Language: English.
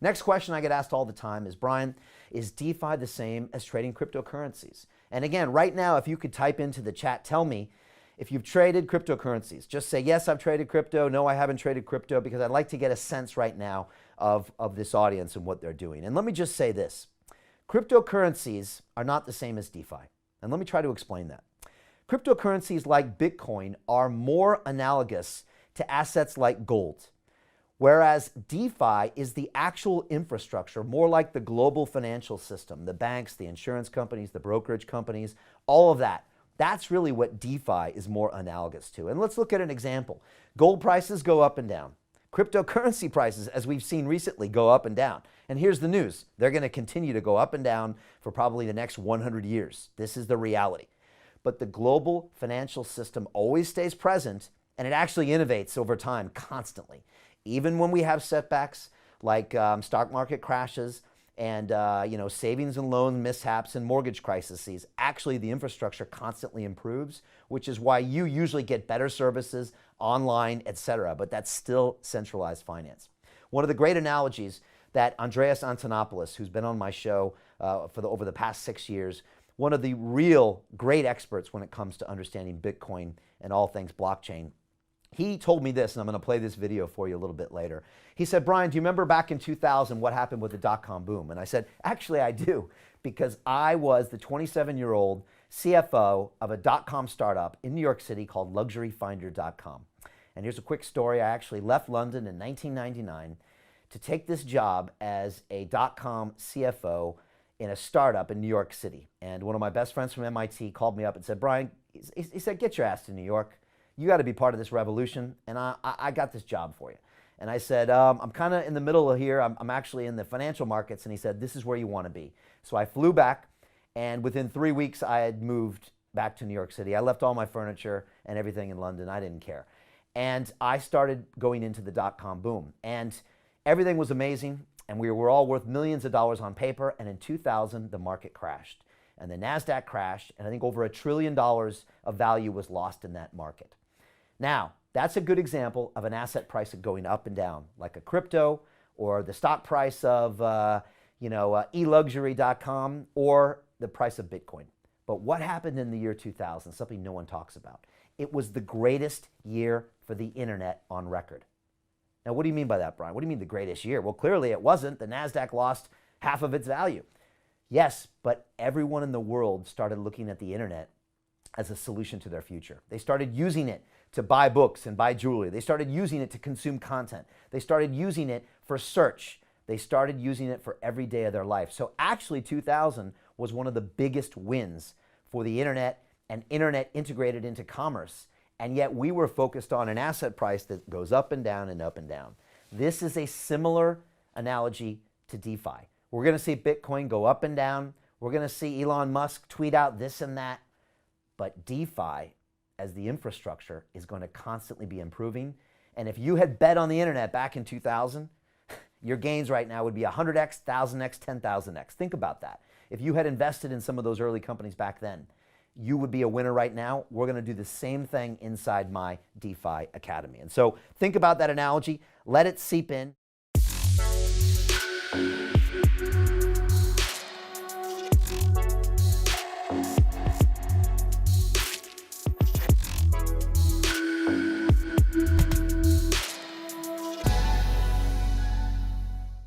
Next question I get asked all the time is, Brian, is DeFi the same as trading cryptocurrencies? And again, right now, if you could type into the chat, tell me if you've traded cryptocurrencies. Just say, yes, I've traded crypto. No, I haven't traded crypto, because I'd like to get a sense right now of this audience and what they're doing. And let me just say this. Cryptocurrencies are not the same as DeFi. And let me try to explain that. Cryptocurrencies like Bitcoin are more analogous to assets like gold, whereas DeFi is the actual infrastructure, more like the global financial system, the banks, the insurance companies, the brokerage companies, all of that. That's really what DeFi is more analogous to. And let's look at an example. Gold prices go up and down. Cryptocurrency prices, as we've seen recently, go up and down. And here's the news. They're going to continue to go up and down for probably the next 100 years. This is the reality. But the global financial system always stays present, and it actually innovates over time constantly. Even when we have setbacks like stock market crashes and savings and loan mishaps and mortgage crises, actually the infrastructure constantly improves, which is why you usually get better services online, etc. But that's still centralized finance. One of the great analogies that Andreas Antonopoulos, who's been on my show over the past 6 years, one of the real great experts when it comes to understanding Bitcoin and all things blockchain, he told me this, and I'm going to play this video for you a little bit later. He said, Brian, do you remember back in 2000 what happened with the dot-com boom? And I said, actually, I do, because I was the 27-year-old CFO of a dot-com startup in New York City called luxuryfinder.com. And here's a quick story. I actually left London in 1999 to take this job as a dot-com CFO in a startup in New York City. And one of my best friends from MIT called me up and said, Brian, he said, get your ass to New York. You got to be part of this revolution, and I got this job for you. And I said, I'm kind of in the middle of here. I'm actually in the financial markets. And he said, this is where you want to be. So I flew back, and within 3 weeks, I had moved back to New York City. I left all my furniture and everything in London. I didn't care. And I started going into the dot-com boom. And everything was amazing, and we were all worth millions of dollars on paper. And in 2000, the market crashed. And the NASDAQ crashed, and I think over $1 trillion of value was lost in that market. Now, that's a good example of an asset price going up and down, like a crypto or the stock price of eluxury.com or the price of Bitcoin. But what happened in the year 2000? Something no one talks about. It was the greatest year for the internet on record. Now, what do you mean by that, Brian? What do you mean the greatest year? Well, clearly it wasn't. The NASDAQ lost half of its value. Yes, but everyone in the world started looking at the internet as a solution to their future. They started using it to buy books and buy jewelry. They started using it to consume content. They started using it for search. They started using it for every day of their life. So actually 2000 was one of the biggest wins for the internet, and internet integrated into commerce. And yet we were focused on an asset price that goes up and down and up and down. This is a similar analogy to DeFi. We're going to see Bitcoin go up and down. We're going to see Elon Musk tweet out this and that. But DeFi, as the infrastructure, is going to constantly be improving. And if you had bet on the internet back in 2000, your gains right now would be 100x, 1000x, 10,000x. Think about that. If you had invested in some of those early companies back then, you would be a winner right now. We're going to do the same thing inside my DeFi Academy. And so think about that analogy. Let it seep in.